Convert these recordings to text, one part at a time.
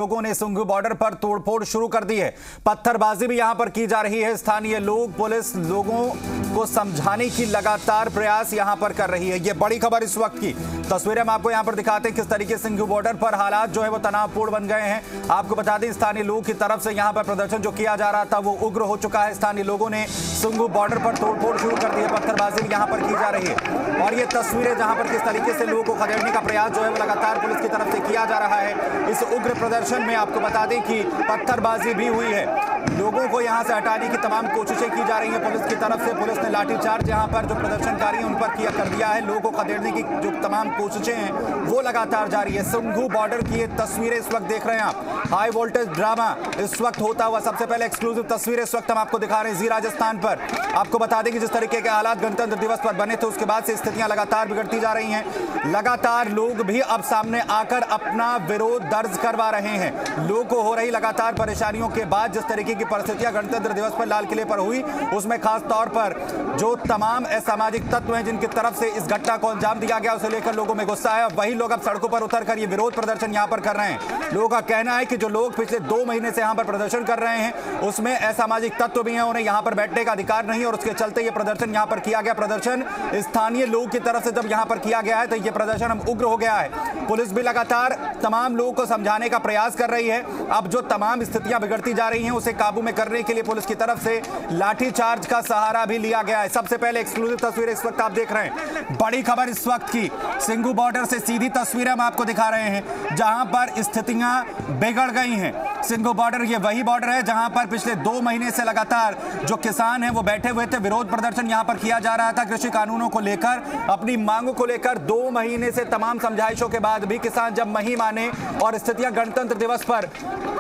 लोगों ने सिंघू बॉर्डर पर तोड़फोड़ शुरू कर दी है। पत्थरबाजी भी यहां पर की जा रही है। स्थानीय लोग, पुलिस लोगों को समझाने की लगातार प्रयास यहां पर कर रही है। ये बड़ी खबर इस वक्त की तस्वीरें हम आपको यहां पर दिखाते हैं, किस तरीके से सिंघू बॉर्डर पर हालात जो है वो तनावपूर्ण बन गए हैं। आपको बता दें, स्थानीय लोगों की तरफ से यहां पर प्रदर्शन जो किया जा रहा था वो उग्र हो चुका है। स्थानीय लोगों ने सिंघू बॉर्डर पर तोड़फोड़ शुरू कर दी है। पत्थरबाजी भी यहां पर की जा रही है और ये तस्वीरें जहां पर किस तरीके से लोगों को खदेड़ने का प्रयास जो है वो लगातार पुलिस की तरफ से किया जा रहा है। इस उग्र प्रदर्शन में आपको बता दें कि पत्थरबाजी भी हुई है। लोगों को यहां से हटाने की तमाम कोशिशें की जा रही हैं पुलिस की तरफ से। पुलिस ने लाठीचार्ज यहां पर जो प्रदर्शनकारी हैं उन पर कर दिया है। लोगों को खदेड़ने की जो तमाम कोशिशें हैं वो लगातार जारी है। सिंघू बॉर्डर की ये तस्वीरें इस वक्त देख रहे हैं आप। हाई वोल्टेज ड्रामा इस वक्त होता हुआ, सबसे पहले एक्सक्लूसिव तस्वीरें इस वक्त हम आपको दिखा रहे हैं जी राजस्थान पर। आपको बता दें कि जिस तरीके के हालात गणतंत्र दिवस पर बने थे उसके बाद से स्थितियां लगातार बिगड़ती जा रही हैं। लगातार लोग भी अब सामने आकर अपना विरोध दर्ज करवा रहे हैं। लोगों को हो रही लगातार परेशानियों के बाद जिस तरीके की परिस्थितियां गणतंत्र दिवस पर लाल किले पर हुई, उसमें खास तौर पर जो तमाम असामाजिक तत्व हैं जिनकी तरफ से इस घटना को अंजाम दिया गया उसे लेकर लोगों में गुस्सा है। वही लोग अब सड़कों पर उतरकर ये विरोध प्रदर्शन यहां पर कर रहे हैं। लोगों का कहना है कि जो लोग पिछले 2 महीने से यहां पर प्रदर्शन कर रहे हैं उसमें असामाजिक तत्व भी हैं, उन्हें यहां पर बैठने का अधिकार नहीं और उसके चलते ये प्रदर्शन यहां पर किया गया। प्रदर्शन स्थानीय लोगों की तरफ से जब यहां पर किया गया है तो ये प्रदर्शन अब उग्र हो गया है। पुलिस भी लगातार तमाम लोगों को समझाने का प्रयास कर रही है। अब जो तमाम स्थितियां बिगड़ती जा रही हैं उसे काबू में करने के लिए पुलिस की तरफ से लाठीचार्ज का सहारा भी लिया गया है। सबसे पहले एक्सक्लूसिव तस्वीरें इस वक्त आप देख रहे हैं। बड़ी खबर इस वक्त की सिंघू बॉर्डर से सीधी तस्वीरें हम आपको दिखा रहे हैं जहां पर स्थितियां बिगड़ गई हैं। सिंघू बॉर्डर ये वही बॉर्डर है जहां पर पिछले 2 महीने से लगातार जो किसान हैं वो बैठे हुए थे। विरोध प्रदर्शन यहां पर किया जा रहा था कृषि कानूनों को लेकर, अपनी मांगों को लेकर। 2 महीने से तमाम समझाइशों के बाद भी किसान जब नहीं माने और स्थितियां गणतंत्र दिवस पर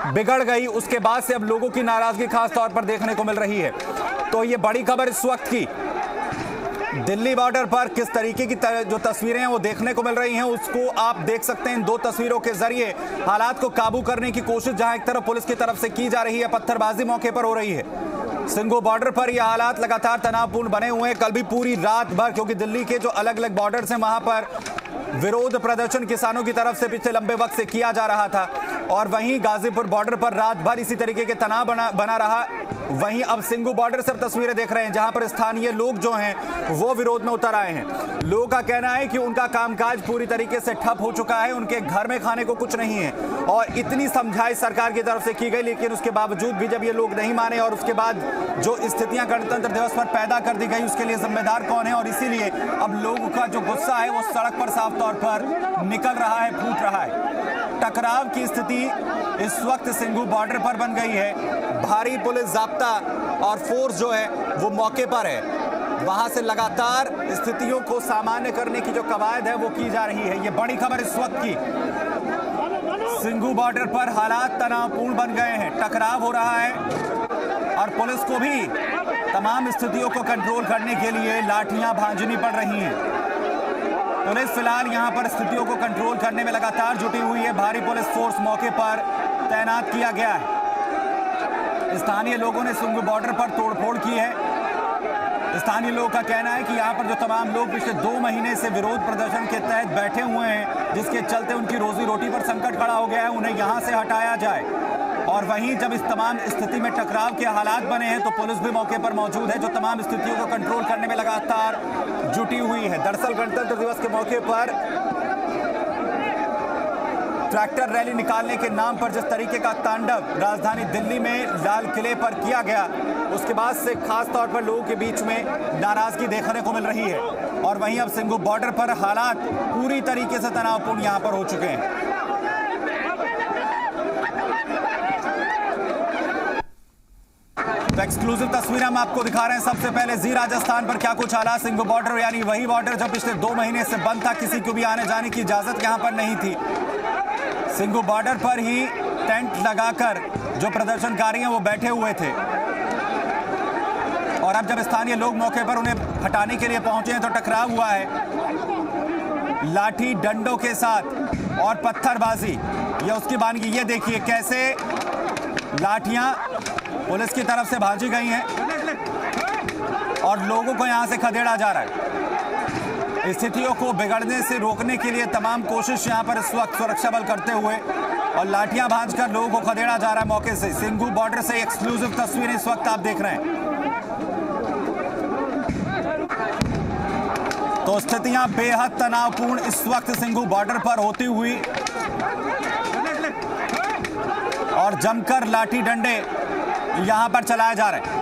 बिगड़ गई, उसके बाद से अब लोगों की नाराजगी खास तौर पर देखने को मिल रही है। तो ये बड़ी खबर इस वक्त की दिल्ली बॉर्डर पर किस तरीके की जो तस्वीरें हैं वो देखने को मिल रही हैं उसको आप देख सकते हैं। इन 2 तस्वीरों के जरिए हालात को काबू करने की कोशिश जहां एक तरफ पुलिस की तरफ से की जा रही है, पत्थरबाजी मौके पर हो रही है। सिंघू बॉर्डर पर ये हालात लगातार तनावपूर्ण बने हुए हैं। कल भी पूरी रात भर, क्योंकि दिल्ली के जो अलग अलग बॉर्डर्स हैं वहां पर विरोध प्रदर्शन किसानों की तरफ से पिछले लंबे वक्त से किया जा रहा था और वहीं गाजीपुर बॉर्डर पर रात भर इसी तरीके के तनाव बना रहा। वहीं अब सिंघू बॉर्डर से तस्वीरें देख रहे हैं जहां पर स्थानीय लोग जो हैं वो विरोध में उतर आए हैं। लोगों का कहना है कि उनका कामकाज पूरी तरीके से ठप हो चुका है, उनके घर में खाने को कुछ नहीं है और इतनी समझाइश सरकार की तरफ से की गई, लेकिन उसके बावजूद भी जब ये लोग नहीं माने और उसके बाद जो स्थितियां गणतंत्र दिवस पर पैदा कर दी गई उसके लिए जिम्मेदार कौन है। और इसीलिए अब लोगों का जो गुस्सा है वो सड़क पर साफ तौर पर निकल रहा है, फूट रहा है। टकराव की स्थिति इस वक्त सिंघू बॉर्डर पर बन गई है। भारी पुलिस जाब्ता और फोर्स जो है वो मौके पर है। वहां से लगातार स्थितियों को सामान्य करने की जो कवायद है वो की जा रही है। ये बड़ी खबर इस वक्त की सिंघू बॉर्डर पर हालात तनावपूर्ण बन गए हैं, टकराव हो रहा है और पुलिस को भी तमाम स्थितियों को कंट्रोल करने के लिए लाठियां भांजनी पड़ रही हैं। पुलिस फिलहाल यहां पर स्थितियों को कंट्रोल करने में लगातार जुटी हुई है। भारी पुलिस फोर्स मौके पर तैनात किया गया है। स्थानीय लोगों ने सिंघू बॉर्डर पर तोड़फोड़ की है। स्थानीय लोगों का कहना है कि यहां पर जो तमाम लोग पिछले 2 महीने से विरोध प्रदर्शन के तहत बैठे हुए हैं, जिसके चलते उनकी रोजी रोटी पर संकट खड़ा हो गया है, उन्हें यहां से हटाया जाए। और वहीं जब इस तमाम स्थिति में टकराव के हालात बने हैं तो पुलिस भी मौके पर मौजूद है जो तमाम स्थितियों को कंट्रोल करने में लगातार जुटी हुई है। दरअसल गणतंत्र दिवस के मौके पर ट्रैक्टर रैली निकालने के नाम पर जिस तरीके का तांडव राजधानी दिल्ली में लाल किले पर किया गया, उसके बाद से खास तौर पर लोगों के बीच में नाराजगी देखने को मिल रही है। और वहीं अब सिंघू बॉर्डर पर हालात पूरी तरीके से तनावपूर्ण यहां पर हो चुके हैं। तो एक्सक्लूसिव तस्वीर हम आपको दिखा रहे हैं। सबसे पहले जी राजस्थान पर क्या कुछ हालात। सिंघू बॉर्डर यानी वही बॉर्डर जो पिछले 2 महीने से बंद था, किसी को भी आने जाने की इजाजत यहां पर नहीं थी। सिंघू बॉर्डर पर ही टेंट लगाकर जो प्रदर्शनकारी हैं वो बैठे हुए थे और अब जब स्थानीय लोग मौके पर उन्हें हटाने के लिए पहुंचे हैं तो टकराव हुआ है लाठी डंडों के साथ और पत्थरबाजी। ये उसकी बानगी, ये देखिए कैसे लाठियां पुलिस की तरफ से भाजी गई हैं और लोगों को यहां से खदेड़ा जा रहा है। स्थितियों को बिगड़ने से रोकने के लिए तमाम कोशिश यहां पर इस वक्त सुरक्षा बल करते हुए और लाठियां भांजकर लोगों को खदेड़ा जा रहा है मौके से। सिंघू बॉर्डर से एक्सक्लूसिव तस्वीरें इस वक्त आप देख रहे हैं। तो स्थितियां बेहद तनावपूर्ण इस वक्त सिंघू बॉर्डर पर होती हुई और जमकर लाठी डंडे यहां पर चलाए जा रहे हैं।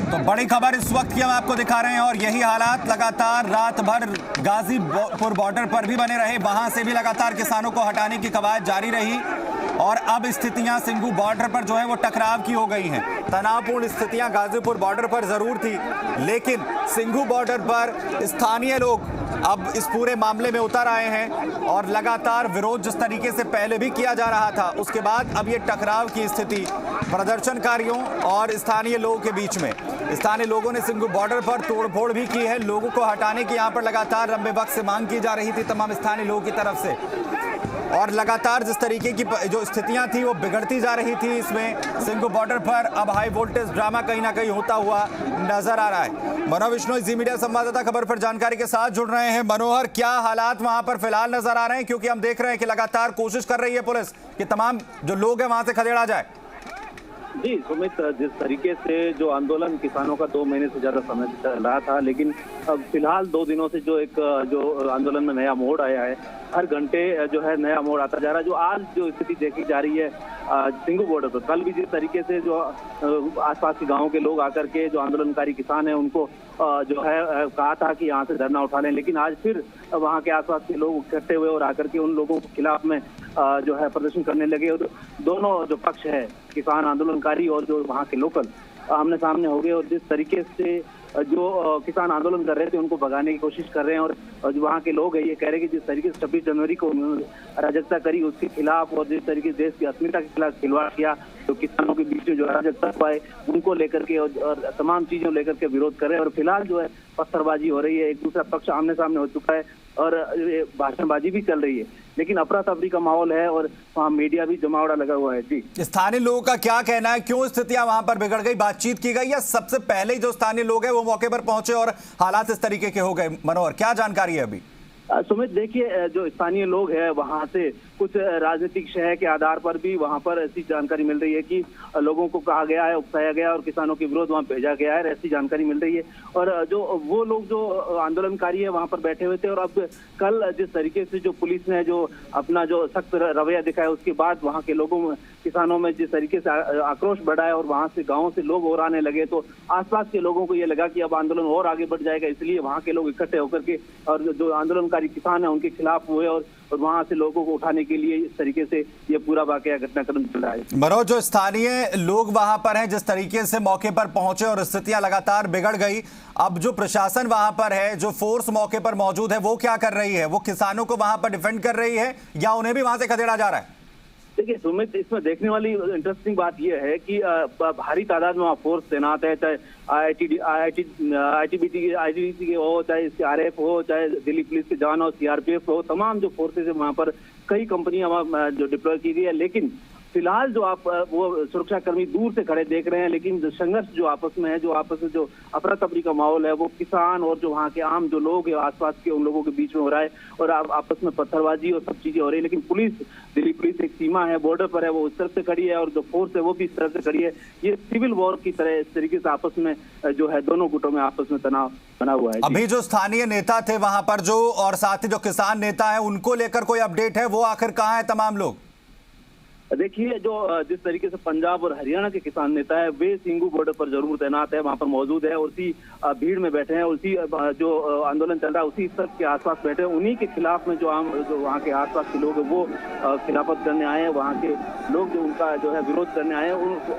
तो बड़ी खबर इस वक्त की हम आपको दिखा रहे हैं और यही हालात लगातार रात भर गाजीपुर बॉर्डर पर भी बने रहे। वहां से भी लगातार किसानों को हटाने की कवायद जारी रही और अब स्थितियां सिंघू बॉर्डर पर जो है वो टकराव की हो गई हैं। तनावपूर्ण स्थितियां गाजीपुर बॉर्डर पर जरूर थी, लेकिन सिंघू बॉर्डर पर स्थानीय लोग अब इस पूरे मामले में उतर आए हैं और लगातार विरोध जिस तरीके से पहले भी किया जा रहा था, उसके बाद अब ये टकराव की स्थिति प्रदर्शनकारियों और स्थानीय लोगों के बीच में। स्थानीय लोगों ने सिंघू बॉर्डर पर तोड़फोड़ भी की है। लोगों को हटाने की यहाँ पर लगातार लंबे वक्त से मांग की जा रही थी तमाम स्थानीय लोगों की तरफ से, और लगातार जिस तरीके की जो स्थितियां थी वो बिगड़ती जा रही थी। इसमें सिंघू बॉर्डर पर अब हाई वोल्टेज ड्रामा कहीं ना कहीं होता हुआ नजर आ रहा है। मनोहर विश्नोई, जी मीडिया संवाददाता, खबर पर जानकारी के साथ जुड़ रहे हैं। मनोहर, क्या हालात वहां पर फिलहाल नजर आ रहे हैं, क्योंकि हम देख रहे हैं कि लगातार कोशिश कर रही है पुलिस कि तमाम जो लोग हैं वहां से खदेड़ा जाए। जी सुमित, जिस तरीके से जो आंदोलन किसानों का 2 महीने से ज्यादा समय से चल रहा था, लेकिन अब फिलहाल 2 दिनों से जो आंदोलन में नया मोड़ आया है, हर घंटे जो है नया मोड़ आता जा रहा है। जो आज जो स्थिति देखी जा रही है सिंघू बॉर्डर पर, कल भी जिस तरीके से जो आसपास के गांवों के लोग आकर के जो आंदोलनकारी किसान हैं उनको जो है कहा था कि यहाँ से धरना उठा लें, लेकिन आज फिर वहाँ के आसपास के लोग इकट्ठे हुए और आकर के उन लोगों के खिलाफ में जो है प्रदर्शन करने लगे। और दोनों जो पक्ष है, किसान आंदोलनकारी और जो वहाँ के लोकल, आमने सामने हो गए और जिस तरीके से जो किसान आंदोलन कर रहे थे उनको भगाने की कोशिश कर रहे हैं। और जो वहाँ के लोग हैं ये कह रहे हैं कि जिस तरीके से 26 जनवरी को उन्होंने अराजकता करी उसके खिलाफ और जिस तरीके से देश की अस्मिता के खिलाफ खिलवाड़ किया, तो किसानों के बीच में जो अराजकता पाए उनको लेकर के और तमाम चीजों लेकर के विरोध कर रहे हैं। और फिलहाल जो है पत्थरबाजी हो रही है, एक दूसरा पक्ष आमने सामने हो चुका है और भाषणबाजी भी चल रही है, लेकिन अफरा तफरी का माहौल है और वहाँ मीडिया भी जमावड़ा लगा हुआ है। जी, स्थानीय लोगों का क्या कहना है, क्यों स्थितियां वहां पर बिगड़ गई? बातचीत की गई या सबसे पहले जो स्थानीय लोग हैं वो मौके पर पहुंचे और हालात इस तरीके के हो गए? मनोहर, क्या जानकारी है अभी? सुमित, देखिए, जो स्थानीय लोग हैं वहां से कुछ राजनीतिक शह के आधार पर भी वहां पर ऐसी जानकारी मिल रही है कि लोगों को कहा गया है, उकसाया गया और किसानों के विरोध वहां भेजा गया है, ऐसी जानकारी मिल रही है। और जो वो लोग जो आंदोलनकारी है वहां पर बैठे हुए थे और अब कल जिस तरीके से जो पुलिस ने जो अपना जो सख्त रवैया दिखाया उसके बाद वहां के लोगों में, किसानों में जिस तरीके से आक्रोश बढ़ा है और वहां से गाँव से लोग और आने लगे, तो आसपास के लोगों को ये लगा कि अब आंदोलन और आगे बढ़ जाएगा, इसलिए वहां के लोग इकट्ठे होकर के और जो आंदोलनकारी किसान है उनके खिलाफ हुए और वहां से लोगों को उठाने के लिए इस तरीके से ये पूरा वाकया घटनाक्रम चल रहा है। मनोज, जो स्थानीय लोग वहां पर हैं, जिस तरीके से मौके पर पहुंचे और स्थितियां लगातार बिगड़ गई, अब जो प्रशासन वहां पर है, जो फोर्स मौके पर मौजूद है, वो क्या कर रही है? वो किसानों को वहां पर डिफेंड कर रही है या उन्हें भी वहां से खदेड़ा जा रहा है? देखिए सुमित, इसमें देखने वाली इंटरेस्टिंग बात यह है कि भारी तादाद में वहाँ फोर्स तैनात है, चाहे आईटीबीपी हो, चाहे CRF हो, चाहे दिल्ली पुलिस के जवान हो, CRPF हो, तमाम जो फोर्सेज है वहाँ पर कई कंपनियां वहाँ जो डिप्लॉय की गई है। लेकिन फिलहाल जो आप वो सुरक्षाकर्मी दूर से खड़े देख रहे हैं, लेकिन जो संघर्ष जो आपस में है, जो आपस में जो अफरा तफरी का माहौल है, वो किसान और जो वहाँ के आम जो लोग हैं आसपास के उन लोगों के बीच में हो रहा है और आपस में पत्थरबाजी और सब चीजें हो रही है। लेकिन पुलिस, दिल्ली पुलिस एक सीमा है, बॉर्डर पर है, वो उस तरफ से खड़ी है और जो फोर्स है वो भी इस तरफ से खड़ी है। ये सिविल वॉर की तरह इस तरीके से आपस में जो है दोनों गुटों में आपस में तनाव बना हुआ है। अभी जो स्थानीय नेता थे वहां पर जो, और साथ ही जो किसान नेता है, उनको लेकर कोई अपडेट है? वो आखिर कहाँ है तमाम लोग? देखिए, जो जिस तरीके से पंजाब और हरियाणा के किसान नेता है वे सिंघू बॉर्डर पर जरूर तैनात है, वहां पर मौजूद है, उसी भीड़ में बैठे हैं, उसी जो आंदोलन चल रहा है उसी स्थल के आसपास बैठे हैं। उन्हीं के खिलाफ में जो वहाँ के आसपास के लोग हैं वो खिलाफत करने आए हैं, वहाँ के लोग जो उनका जो है विरोध करने आए हैं,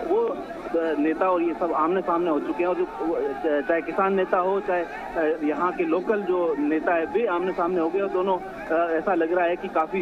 वो नेता और ये सब आमने सामने हो चुके हैं। और जो चाहे किसान नेता हो, चाहे यहाँ के लोकल जो नेता है, वे आमने सामने हो गए और दोनों ऐसा लग रहा है कि काफी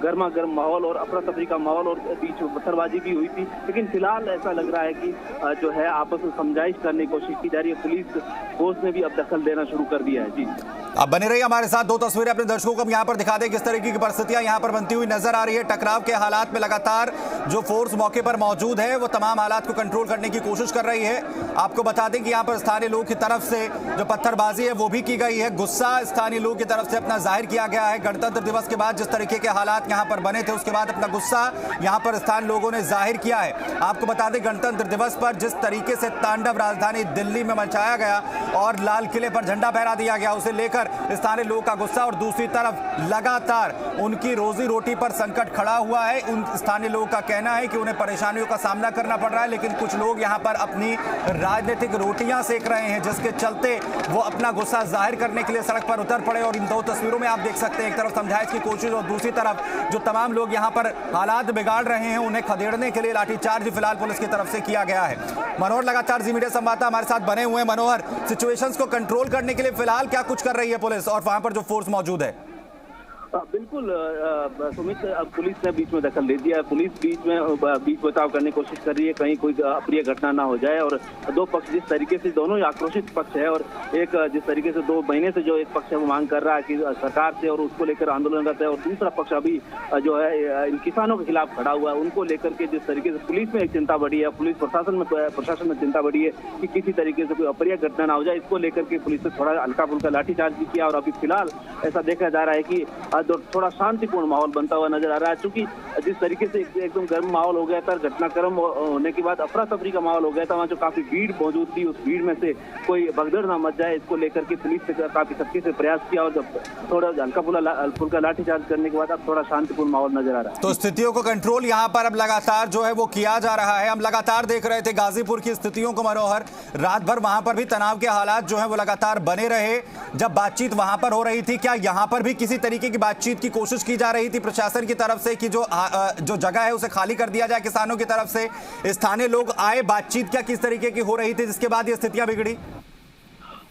गर्मा गर्म माहौल और अफरा तफरी का माहौल और बीच में पत्थरबाजी भी हुई थी। लेकिन फिलहाल ऐसा लग रहा है कि जो है आपस में समझाइश करने की कोशिश की जा रही है। पुलिस फोर्स ने भी अब दखल देना शुरू कर दिया है। जी, अब बने रहिए हमारे साथ। दो तस्वीरें अपने दर्शकों को हम यहाँ पर दिखा दें किस तरीके की परिस्थितियां यहाँ पर बनती हुई नजर आ रही है। टकराव के हालात में लगातार जो फोर्स मौके पर मौजूद है वो तमाम हालात को कंट्रोल करने की कोशिश कर रही है। आपको बता दें कि यहाँ पर स्थानीय लोगों की तरफ से जो पत्थरबाजी है वो भी की गई है। गुस्सा स्थानीय लोगों की तरफ से अपना जाहिर किया गया है। गणतंत्र दिवस के बाद जिस तरीके के हालात यहाँ पर बने थे उसके बाद अपना गुस्सा यहाँ पर स्थानीय लोगों ने जाहिर किया है। आपको बता दें गणतंत्र दिवस पर जिस तरीके से तांडव राजधानी दिल्ली में मचाया गया और लाल किले पर झंडा फहरा दिया गया, उसे लेकर स्थानीय लोगों का गुस्सा, और दूसरी तरफ लगातार उनकी रोजी रोटी पर संकट खड़ा हुआ है। उन स्थानीय लोगों का कहना है कि उन्हें परेशानियों का सामना करना पड़ रहा है, लेकिन कुछ लोग यहां पर अपनी राजनीतिक रोटियां सेक रहे हैं, जिसके चलते वो अपना गुस्सा जाहिर करने के लिए सड़क पर उतर पड़े। और इन दो तस्वीरों में आप देख सकते हैं एक तरफ समझाइश की कोशिश और दूसरी तरफ जो तमाम लोग यहां पर हालात बिगाड़ रहे हैं उन्हें खदेड़ने के लिए लाठीचार्ज फिलहाल पुलिस की तरफ से किया गया है। मनोहर लगातार जी मीडिया संवाददाता हमारे साथ बने हुए हैं। मनोहर, सिचुएशंस को कंट्रोल करने के लिए फिलहाल क्या कुछ कर रही है पुलिस और वहां पर जो फोर्स मौजूद है? बिल्कुल सुमित, पुलिस ने बीच में दखल दे दिया है। पुलिस बीच बचाव करने की कोशिश कर रही है, कहीं कोई अप्रिय घटना ना हो जाए। और दो पक्ष जिस तरीके से, दोनों ही आक्रोशित पक्ष है, और एक जिस तरीके से 2 महीने से जो एक पक्ष है वो मांग कर रहा है कि सरकार से और उसको लेकर आंदोलन करता है, और दूसरा पक्ष अभी जो है इन किसानों के खिलाफ खड़ा हुआ है, उनको लेकर के जिस तरीके से पुलिस में एक चिंता बढ़ी है, पुलिस प्रशासन में चिंता बढ़ी है कि किसी तरीके से कोई अप्रिय घटना ना हो जाए। इसको लेकर के पुलिस ने थोड़ा हल्का फुल्का लाठीचार्ज भी किया, और अभी फिलहाल ऐसा देखा जा रहा है कि थोड़ा शांतिपूर्ण माहौल बनता हुआ नजर आ रहा है। क्योंकि जिस तरीके से एकदम गर्म माहौल हो गया था, घटनाक्रम होने के बाद अफरा तफरी का माहौल हो गया था, वहाँ जो काफी भीड़ मौजूद थी, उस भीड़ में से कोई भगदड़ ना मच जाए, इसको लेकर के पुलिस ने काफी सख्ती से प्रयास किया, और जब थोड़ा हल्का फुल्का लाठीचार्ज करने के बाद अब थोड़ा शांतिपूर्ण माहौल नजर आ रहा है। तो स्थितियों को कंट्रोल यहाँ पर अब लगातार जो है वो किया जा रहा है। हम लगातार देख रहे थे गाजीपुर की स्थितियों को मनोहर, रात भर वहां पर भी तनाव के हालात जो है वो लगातार बने रहे। जब बातचीत वहां पर हो रही थी, क्या यहाँ पर भी किसी तरीके की बातचीत की कोशिश की जा रही थी प्रशासन की तरफ से कि जो जगह है उसे खाली कर दिया जाए किसानों की तरफ से? स्थानीय लोग आए, बातचीत क्या किस तरीके की हो रही थी जिसके बाद ये स्थितियां बिगड़ी?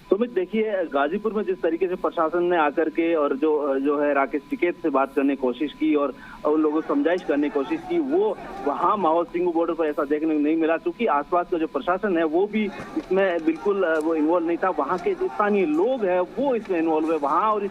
सुमित, देखिए गाजीपुर में जिस तरीके से प्रशासन ने आकर के और जो है राकेश टिकैत से बात करने की कोशिश की और उन लोगों को समझाइश करने की कोशिश की, वो वहाँ माहौल सिंगू बॉर्डर पर ऐसा देखने को नहीं मिला। क्योंकि आसपास का जो प्रशासन है वो भी इसमें बिल्कुल वो इन्वॉल्व नहीं था। वहाँ के जो स्थानीय लोग हैं वो इसमें इन्वॉल्व है वहाँ, और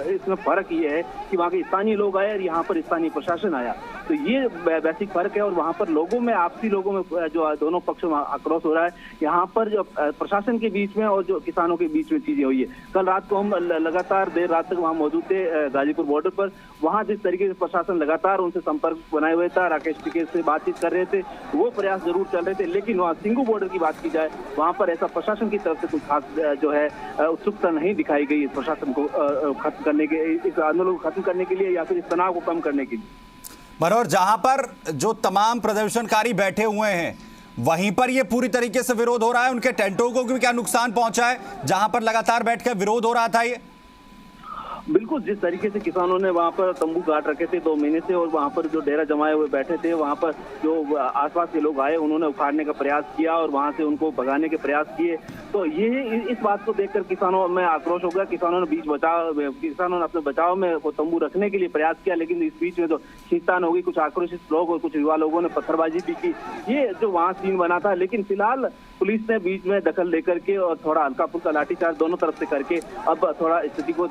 इसमें फर्क ये है कि वहाँ के स्थानीय लोग आए और यहाँ पर स्थानीय प्रशासन आया, तो ये बेसिक फर्क है। और वहाँ पर लोगों में, आपसी लोगों में जो दोनों पक्षों में आक्रोश हो रहा है, यहाँ पर जो प्रशासन के बीच में और जो किसानों के बीच में चीजें हुई है। कल रात को हम लगातार देर रात तक वहाँ मौजूद थे गाजीपुर बॉर्डर पर। वहाँ जिस तरीके से प्रशासन लगातार उनसे संपर्क बनाए हुए था, राकेश टिकैत से बातचीत कर रहे थे, वो प्रयास जरूर चल रहे थे, लेकिन वहाँ सिंगू बॉर्डर की बात की जाए, वहाँ पर ऐसा प्रशासन की तरफ से कुछ खास जो है उत्सुकता नहीं दिखाई गई प्रशासन को खत्म करने के, इस आंदोलन को खत्म करने के लिए या फिर इस तनाव को कम करने के लिए। मनोहर, जहां पर जो तमाम प्रदर्शनकारी बैठे हुए हैं वहीं पर ये पूरी तरीके से विरोध हो रहा है, उनके टेंटों को भी क्या नुकसान पहुंचा है जहां पर लगातार बैठकर विरोध हो रहा था? ये बिल्कुल, जिस तरीके से किसानों ने वहाँ पर तंबू गाड़ रखे थे 2 महीने से, और वहाँ पर जो डेरा जमाए हुए बैठे थे, वहाँ पर जो आसपास के लोग आए उन्होंने उखाड़ने का प्रयास किया और वहाँ से उनको भगाने के प्रयास किए। तो ये इस बात को देखकर किसानों में आक्रोश हो गया। किसानों ने अपने बचाव में वो तंबू रखने के लिए प्रयास किया, लेकिन इस बीच में तो खींचतान हो गई। कुछ आक्रोशित लोग और कुछ युवा लोगों ने पत्थरबाजी भी की। ये जो वहाँ सीन बना था, लेकिन फिलहाल पुलिस ने बीच में दखल लेकर के और थोड़ा हल्का फुल्का लाठीचार्ज दोनों तरफ से करके अब थोड़ा स्थिति को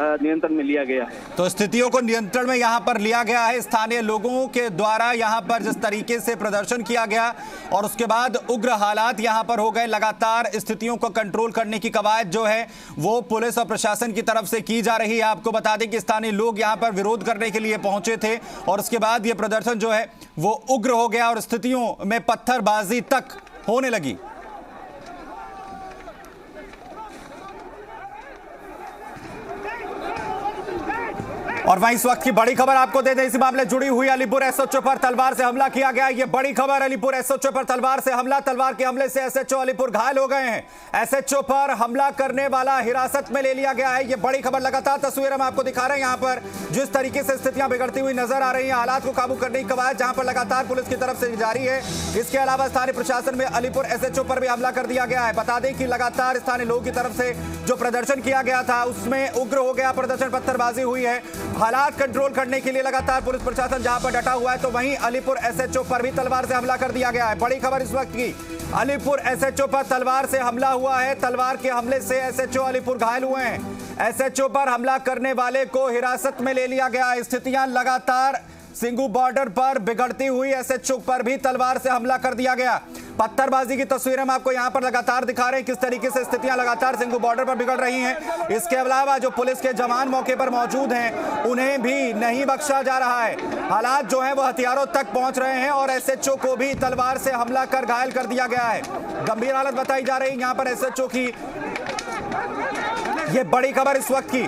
नियंत्रण में लिया गया है। तो स्थितियों को नियंत्रण में यहाँ पर लिया गया है स्थानीय लोगों के द्वारा। यहाँ पर जिस तरीके से प्रदर्शन किया गया और उसके बाद उग्र हालात यहाँ पर हो गए, लगातार स्थितियों को कंट्रोल करने की कवायद जो है वो पुलिस और प्रशासन की तरफ से की जा रही है। आपको बता दें कि स्थानीय लोग यहाँ पर विरोध करने के लिए पहुंचे थे और उसके बाद ये प्रदर्शन जो है वो उग्र हो गया और स्थितियों में पत्थरबाजी तक होने लगी। और वहीं इस वक्त की बड़ी खबर आपको दे दें, इसी मामले जुड़ी हुई अलीपुर एसएचओ पर तलवार से हमला किया गया। ये बड़ी खबर, अलीपुर एसएचओ पर तलवार से हमला, तलवार के हमले से एसएचओ अलीपुर घायल हो गए हैं। एसएचओ पर हमला करने वाला हिरासत में ले लिया गया है। ये बड़ी खबर, लगातार तस्वीर हम आपको दिखा रहे हैं। यहाँ पर जिस तरीके से स्थितियां बिगड़ती हुई नजर आ रही है, हालात को काबू करने की कवायद जहां पर लगातार पुलिस की तरफ से जारी है। इसके अलावा स्थानीय प्रशासन में अलीपुर एसएचओ पर भी हमला कर दिया गया है। बता दें कि लगातार स्थानीय लोगों की तरफ से जो प्रदर्शन किया गया था उसमें उग्र हो गया प्रदर्शन, पत्थरबाजी हुई है। हालात कंट्रोल करने के लिए लगातार पुलिस प्रशासन जहां पर डटा हुआ है, तो वहीं अलीपुर एसएचओ पर भी तलवार से हमला कर दिया गया है। बड़ी खबर इस वक्त की अलीपुर एसएचओ पर तलवार से हमला हुआ है। तलवार के हमले से एसएचओ अलीपुर घायल हुए हैं। एसएचओ पर हमला करने वाले को हिरासत में ले लिया गया। स्थितियां लगातार सिंगू बॉर्डर पर बिगड़ती हुई, एसएचओ पर भी तलवार से हमला कर दिया गया। पत्थरबाजी की तस्वीरें हम आपको यहां पर लगातार दिखा रहे हैं, किस तरीके से स्थितियां लगातार सिंगू बॉर्डर पर बिगड़ रही हैं। इसके अलावा जो पुलिस के जवान मौके पर मौजूद हैं, उन्हें भी नहीं बख्शा जा रहा है। हालात जो है वो हथियारों तक पहुंच रहे हैं और एसएचओ को भी तलवार से हमला कर घायल कर दिया गया है। गंभीर हालत बताई जा रही है यहां पर एसएचओ की। ये बड़ी खबर इस वक्त की,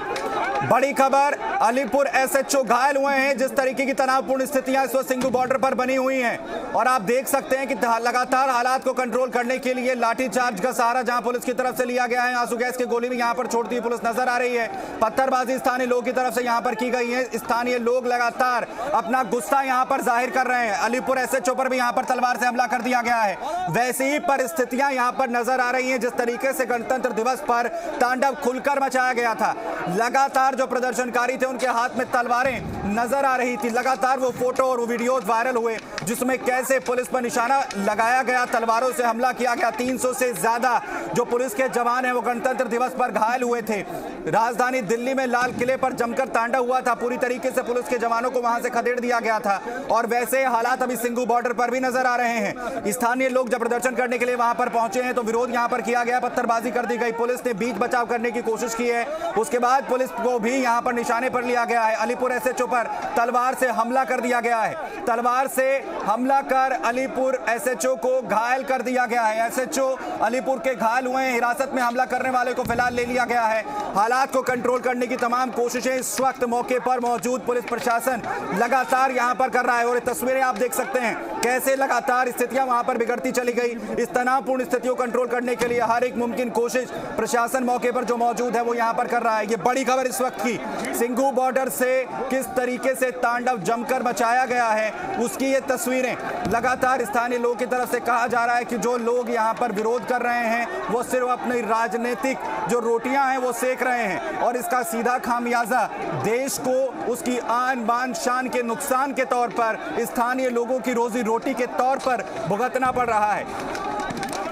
बड़ी खबर, अलीपुर एसएचओ घायल हुए हैं। जिस तरीके की तनावपूर्ण स्थितियां इस वक्त सिंगू बॉर्डर पर बनी हुई हैं और आप देख सकते हैं कि लगातार हालात को कंट्रोल करने के लिए लाठीचार्ज का सहारा जहां पुलिस की तरफ से लिया गया है। आंसू गैस की गोली भी यहां पर छोड़ती हुई पुलिस नजर आ रही है। पत्थरबाजी स्थानीय लोगों की तरफ से यहां पर की गई है। स्थानीय लोग लगातार अपना गुस्सा यहां पर जाहिर कर रहे हैं। अलीपुर एसएचओ पर भी यहां पर तलवार से हमला कर दिया गया है। वैसी ही परिस्थितियां यहां पर नजर आ रही है जिस तरीके से गणतंत्र दिवस पर तांडव खुलकर मचाया गया था। लगातार जो प्रदर्शनकारी थे उनके हाथ में तलवारें नजर आ रही थी। लगातार वो फोटो और वो वीडियोस वायरल हुए जिसमें कैसे पुलिस पर निशाना लगाया गया, तलवारों से हमला किया गया। 300 से ज्यादा जो पुलिस के जवान हैं वो गणतंत्र दिवस पर घायल हुए थे। राजधानी दिल्ली में लाल किले पर जमकर तांडव हुआ था। पूरी तरीके से पुलिस के जवानों को वहां से खदेड़ दिया गया था और वैसे हालात अभी सिंगू बॉर्डर पर भी नजर आ रहे हैं। स्थानीय लोग जब प्रदर्शन करने के लिए वहां पर पहुंचे हैं तो विरोध यहां पर किया गया, पत्थरबाजी कर दी गई। पुलिस ने बीच बचाव करने की कोशिश की है। उसके बाद पुलिस को भी यहां पर निशाने पर लिया गया है। अलीपुर एसएचओ पर तलवार से हमला कर दिया गया है। तलवार से हमला कर अलीपुर एसएचओ को घायल कर दिया गया है। एसएचओ अलीपुर के घायल हुए हैं। हिरासत में हमला करने वाले को फिलहाल ले लिया गया है। हालात को कंट्रोल करने की तमाम कोशिशें इस वक्त मौके पर मौजूद पुलिस प्रशासन लगातार यहां पर कर रहा है और ये तस्वीरें आप देख सकते हैं कैसे लगातार स्थितियां वहां पर बिगड़ती चली गई। इस तनावपूर्ण स्थितियों को कंट्रोल करने के लिए हर एक मुमकिन कोशिश प्रशासन मौके पर जो मौजूद है वो यहां पर कर रहा है। ये बड़ी खबर इस वक्त की, सिंगू बॉर्डर से किस तरीके से तांडव जमकर मचाया गया है उसकी ये तस्वीरें। लगातार स्थानीय लोगों की तरफ से कहा जा रहा है कि जो लोग यहां पर विरोध कर रहे हैं वो सिर्फ अपनी राजनीतिक जो रोटियां हैं वो सेक रहे हैं और इसका सीधा खामियाजा देश को उसकी आन बान शान के नुकसान के तौर पर, स्थानीय लोगों की रोजी रोटी के तौर पर भुगतना पड़ रहा है।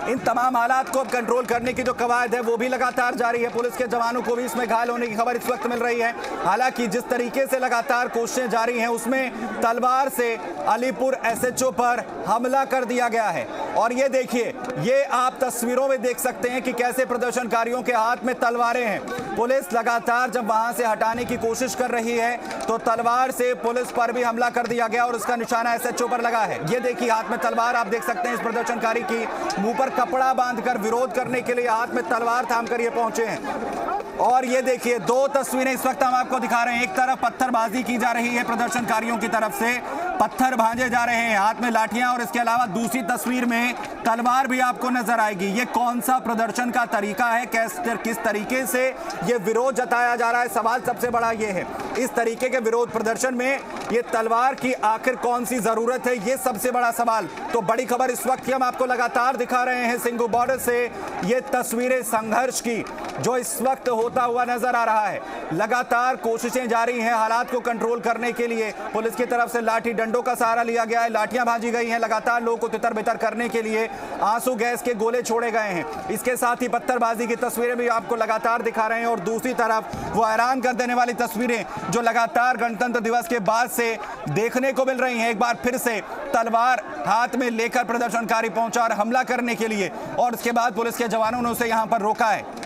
इन तमाम हालात को कंट्रोल करने की जो कवायद है वो भी लगातार जारी है। पुलिस के जवानों को भी इसमें घायल होने की खबर इस वक्त मिल रही है। हालांकि जिस तरीके से लगातार कोशिशें जारी हैं उसमें तलवार से अलीपुर एसएचओ पर हमला कर दिया गया है और ये देखिए, ये आप तस्वीरों में देख सकते हैं कि कैसे प्रदर्शनकारियों के हाथ में तलवारें हैं। पुलिस लगातार जब वहां से हटाने की कोशिश कर रही है तो तलवार से पुलिस पर भी हमला कर दिया गया और उसका निशाना एसएचओ पर लगा है। ये देखिए हाथ में तलवार आप देख सकते हैं इस प्रदर्शनकारी की, मुंह पर कपड़ा बांधकर विरोध करने के लिए हाथ में तलवार थामकर ये पहुंचे हैं। और ये देखिए दो तस्वीरें इस वक्त हम आपको दिखा रहे हैं। एक तरफ पत्थरबाजी की जा रही है प्रदर्शनकारियों की तरफ से, पत्थर भांजे जा रहे हैं, हाथ में लाठियां, और इसके अलावा दूसरी तस्वीर में तलवार भी आपको नजर आएगी। ये कौन सा प्रदर्शन का तरीका है, किस तरीके से ये विरोध जताया जा रहा है, सवाल सबसे बड़ा ये है। इस तरीके के विरोध प्रदर्शन में ये तलवार की आखिर कौन सी जरूरत है, ये सबसे बड़ा सवाल। तो बड़ी खबर इस वक्त की हम आपको लगातार दिखा रहे हैं सिंगू बॉर्डर से, ये तस्वीरें संघर्ष की जो इस वक्त होता हुआ नजर आ रहा है। लगातार कोशिशें जारी हैं हालात को कंट्रोल करने के लिए। पुलिस की तरफ से लाठी डंडों का सहारा लिया गया है, लाठियां भाजी गई हैं, लगातार लोगों को तितर बितर करने के लिए आंसू गैस के गोले छोड़े गए हैं। इसके साथ ही पत्थरबाजी की तस्वीरें भी आपको लगातार दिखा रहे हैं और दूसरी तरफ वो हैरान कर देने वाली तस्वीरें जो लगातार गणतंत्र दिवस के बाद से देखने को मिल रही हैं। एक बार फिर से तलवार हाथ में लेकर प्रदर्शनकारी पहुंचा और हमला करने के लिए, और उसके बाद पुलिस के जवानों ने उसे यहां पर रोका है।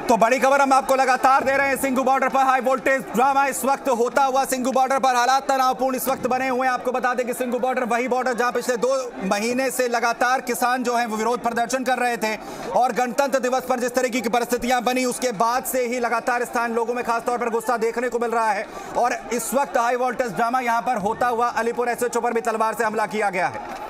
तो बड़ी खबर हम आपको लगातार दे रहे हैं। सिंगू बॉर्डर पर हाई वोल्टेज ड्रामा इस वक्त होता हुआ, सिंगू बॉर्डर पर हालात तनावपूर्ण इस वक्त बने हुए हैं। आपको बता दें कि सिंगू बॉर्डर वही बॉर्डर जहां पिछले 2 महीने से लगातार किसान जो हैं वो विरोध प्रदर्शन कर रहे थे और गणतंत्र दिवस पर जिस तरीके की परिस्थितियां बनी उसके बाद से ही लगातार स्थानीय लोगों में खासतौर पर गुस्सा देखने को मिल रहा है और इस वक्त हाई वोल्टेज ड्रामा यहां पर होता हुआ अलीपुर एसएचओ पर भी तलवार से हमला किया गया है।